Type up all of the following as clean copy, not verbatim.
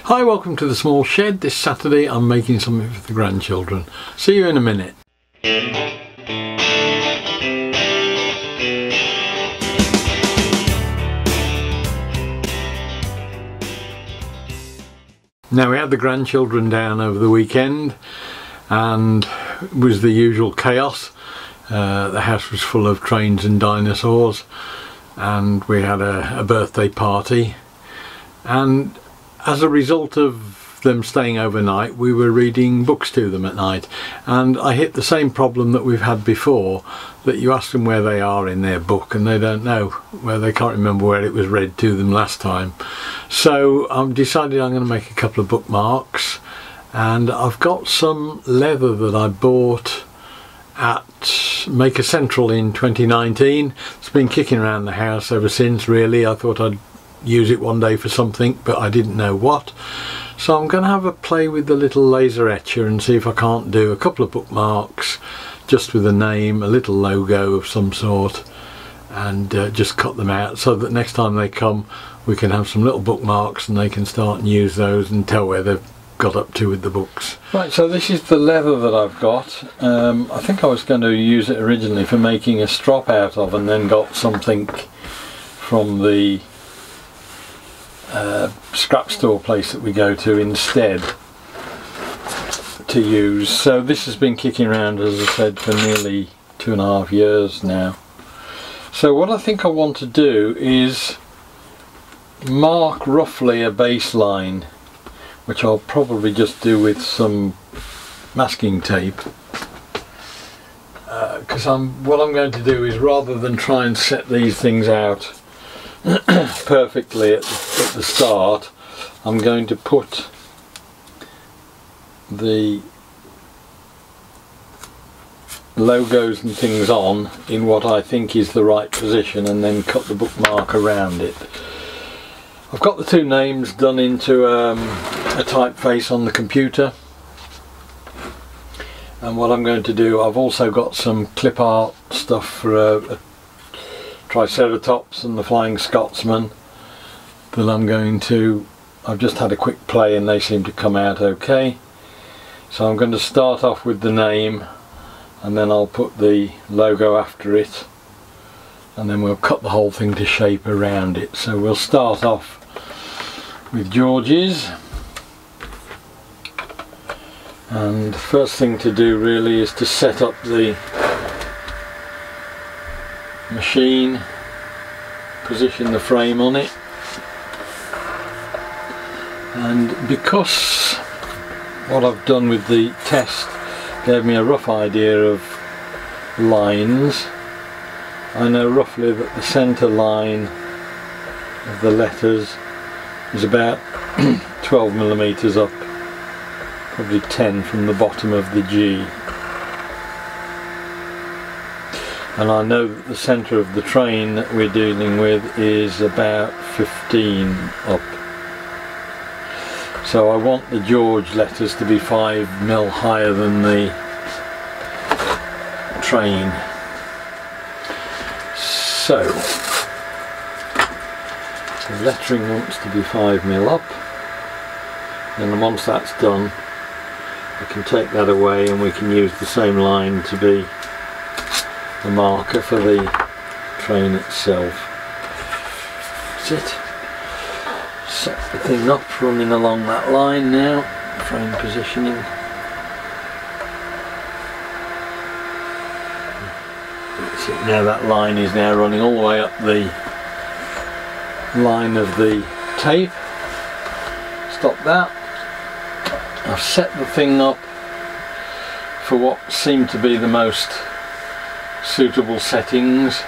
Hi, welcome to the small shed. This Saturday I'm making something for the grandchildren. See you in a minute. Now, we had the grandchildren down over the weekend and it was the usual chaos. The house was full of trains and dinosaurs, and we had a birthday party, and as a result of them staying overnight we were reading books to them at night, and I hit the same problem that we've had before, that you ask them where they are in their book and they don't know, where they can't remember where it was read to them last time. So I've decided I'm going to make a couple of bookmarks, and I've got some leather that I bought at Maker Central in 2019. It's been kicking around the house ever since, really. I thought I'd use it one day for something, but I didn't know what. So I'm going to have a play with the little laser etcher and see if I can't do a couple of bookmarks just with a name, a little logo of some sort, and just cut them out so that next time they come we can have some little bookmarks and they can start and use those and tell where they've got up to with the books. Right, so this is the leather that I've got. I think I was going to use it originally for making a strop out of, and then got something from the scrap store place that we go to instead to use. So this has been kicking around, as I said, for nearly 2.5 years now. So what I think I want to do is mark roughly a baseline, which I'll probably just do with some masking tape, because what I'm going to do is, rather than try and set these things out perfectly at the start, I'm going to put the logos and things on in what I think is the right position, and then cut the bookmark around it. I've got the two names done into a typeface on the computer, and what I'm going to do, I've also got some clip art stuff for a Triceratops and the Flying Scotsman that I've just had a quick play and they seem to come out okay. So I'm going to start off with the name, and then I'll put the logo after it, and then we'll cut the whole thing to shape around it. So we'll start off with George's, and the first thing to do really is to set up the machine, position the frame on it, and because what I've done with the test gave me a rough idea of lines, I know roughly that the centre line of the letters is about 12mm up, probably 10 from the bottom of the G. And I know that the centre of the train that we're dealing with is about 15 up. So I want the George letters to be 5mm higher than the train. So the lettering wants to be 5mm up, and once that's done I can take that away and we can use the same line to be the marker for the train itself. That's it. Set the thing up, running along that line now, frame positioning. That's it. Now that line is now running all the way up the line of the tape. Stop that. I've set the thing up for what seem to be the most suitable settings,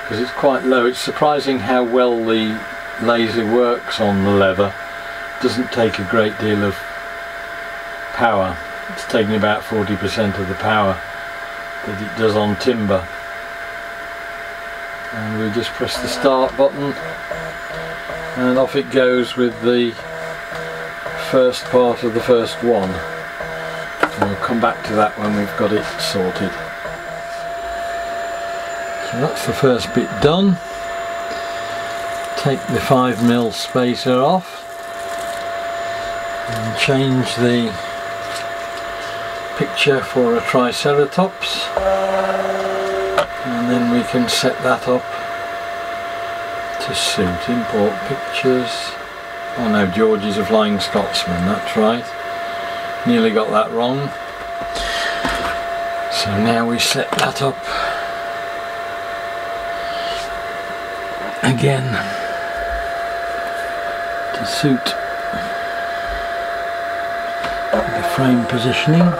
because it's quite low. It's surprising how well the laser works on the leather. It doesn't take a great deal of power. It's taking about 40% of the power that it does on timber. And we just press the start button and off it goes with the first part of the first one. And we'll come back to that when we've got it sorted. So that's the first bit done. Take the 5mm spacer off, and change the picture for a Triceratops, and then we can set that up to suit. Import pictures. Oh no, George is a Flying Scotsman, that's right. Nearly got that wrong. So now we set that up again to suit the frame positioning.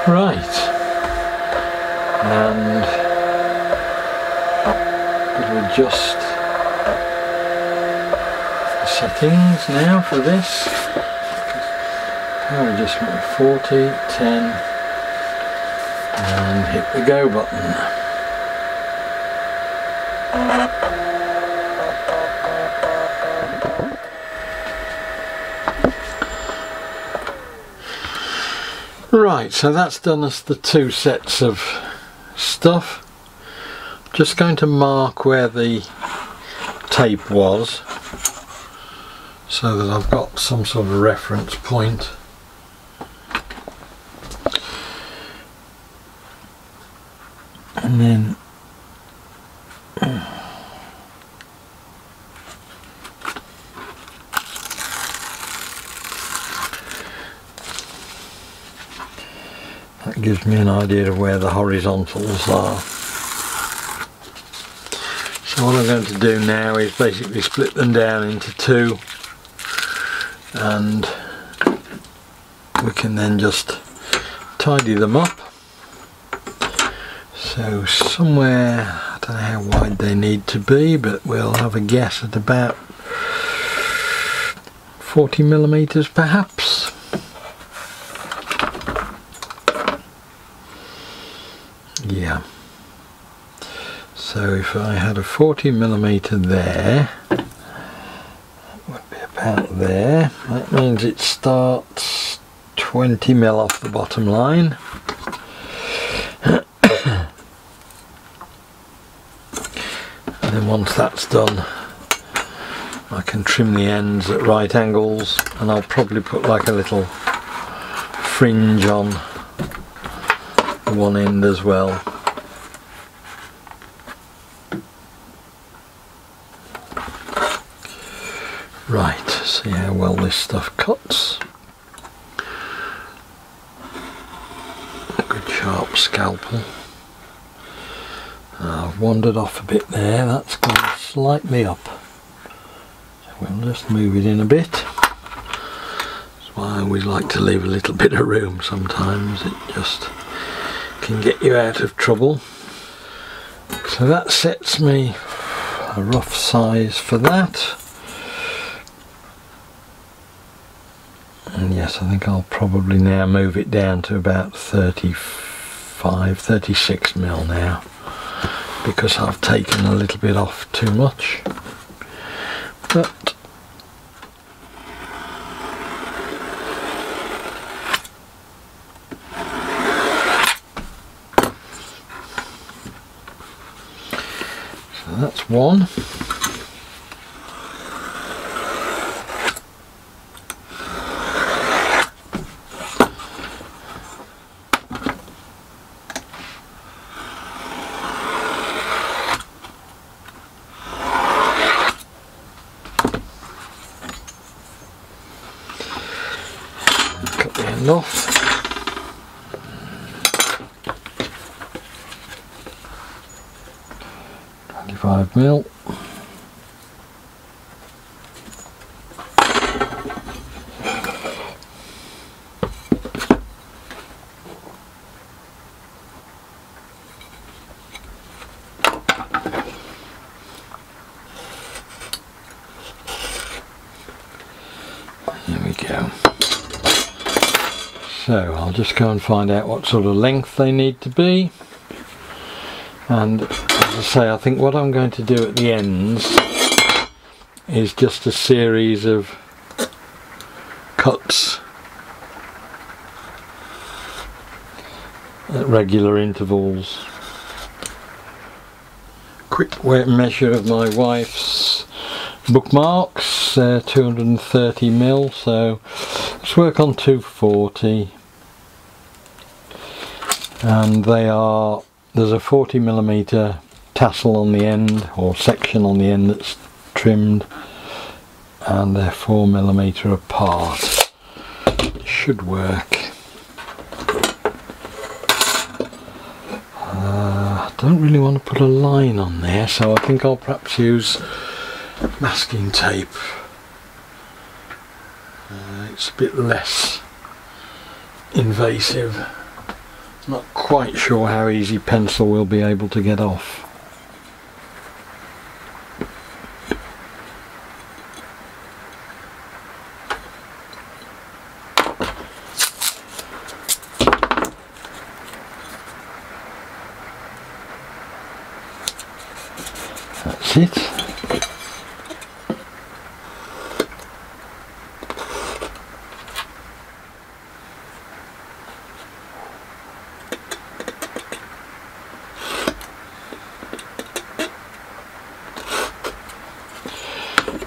Right, and we'll adjust the settings now for this. Power adjustment 40, 10, and hit the go button. Right, so that's done us the two sets of stuff. Just going to mark where the tape was so that I've got some sort of reference point. And then that gives me an idea of where the horizontals are. So what I'm going to do now is basically split them down into two, and we can then just tidy them up. So somewhere, I don't know how wide they need to be, but we'll have a guess at about 40mm perhaps. Yeah. So if I had a 40mm there, that would be about there. That means it starts 20mm off the bottom line. And then once that's done, I can trim the ends at right angles, and I'll probably put like a little fringe on one end as well. Right, see how well this stuff cuts. A good sharp scalpel. I've wandered off a bit there, that's gone slightly up. So we'll just move it in a bit. That's why I always like to leave a little bit of room sometimes, it just can get you out of trouble. So that sets me a rough size for that. And yes, I think I'll probably now move it down to about 36mm now, because I've taken a little bit off too much. But so that's one. Cut the end off. $25mm. There we go. So I'll just go and find out what sort of length they need to be, and as I say, I think what I'm going to do at the ends is just a series of cuts at regular intervals. Quick weight measure of my wife's bookmarks, 230mm, so let's work on 240, and there's a 40mm tassel on the end, or section on the end, that's trimmed, and they're 4mm apart. It should work. I don't really want to put a line on there, so I think I'll perhaps use masking tape. It's a bit less invasive. Not quite sure how easy pencil will be able to get off. That's it.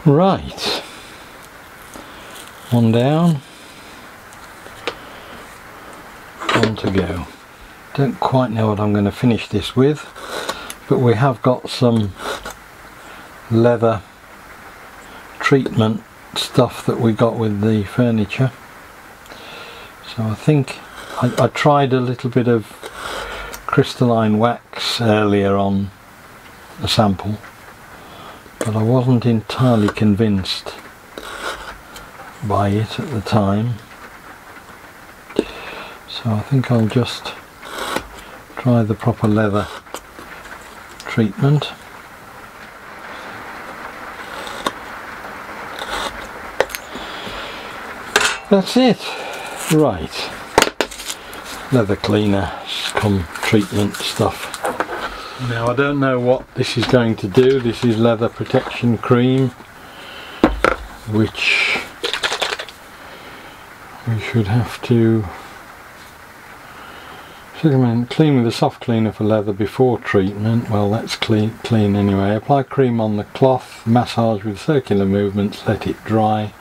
Right, one down, one to go. Don't quite know what I'm going to finish this with, but we have got some leather treatment stuff that we got with the furniture, so I think I tried a little bit of crystalline wax earlier on a sample, but I wasn't entirely convinced by it at the time, so I think I'll just try the proper leather treatment. That's it. Right, leather cleaner come treatment stuff. Now I don't know what this is going to do. This is leather protection cream, which we should have to clean with a soft cleaner for leather before treatment. Well, that's clean anyway. Apply cream on the cloth, massage with circular movements, let it dry,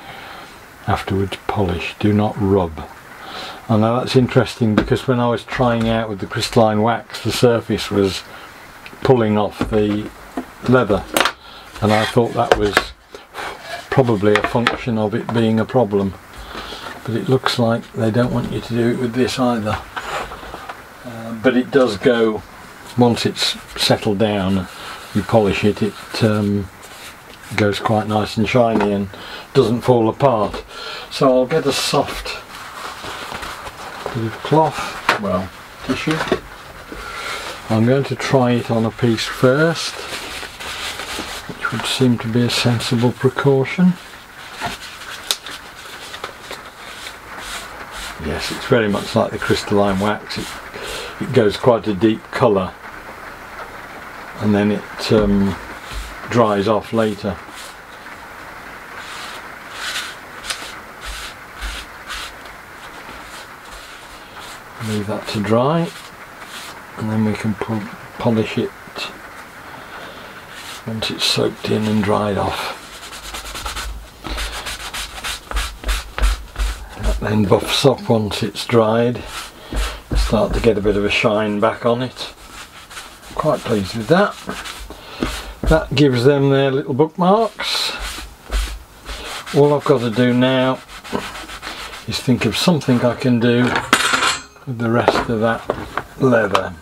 afterwards polish, do not rub. I know that's interesting, because when I was trying out with the crystalline wax, the surface was pulling off the leather, and I thought that was probably a function of it being a problem, but it looks like they don't want you to do it with this either. But it does go, once it's settled down, you polish it, it goes quite nice and shiny and doesn't fall apart. So I'll get a soft bit of cloth, well, tissue. I'm going to try it on a piece first, which would seem to be a sensible precaution. Yes, it's very much like the crystalline wax. It goes quite a deep colour, and then it dries off later. Leave that to dry, and then we can polish it once it's soaked in and dried off. That then buffs up once it's dried. Start to get a bit of a shine back on it. Quite pleased with that. That gives them their little bookmarks. All I've got to do now is think of something I can do with the rest of that leather,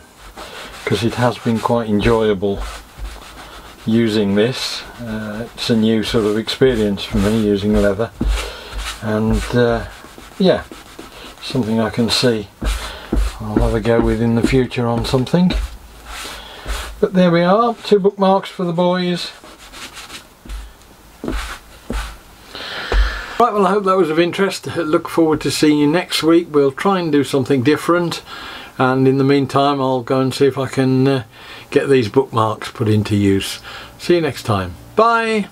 because it has been quite enjoyable using this. It's a new sort of experience for me, using leather, and yeah, something I can see I'll have a go with in the future on something. But there we are, 2 bookmarks for the boys. Right, well, I hope that was of interest. Look forward to seeing you next week. We'll try and do something different, and in the meantime I'll go and see if I can get these bookmarks put into use. See you next time. Bye!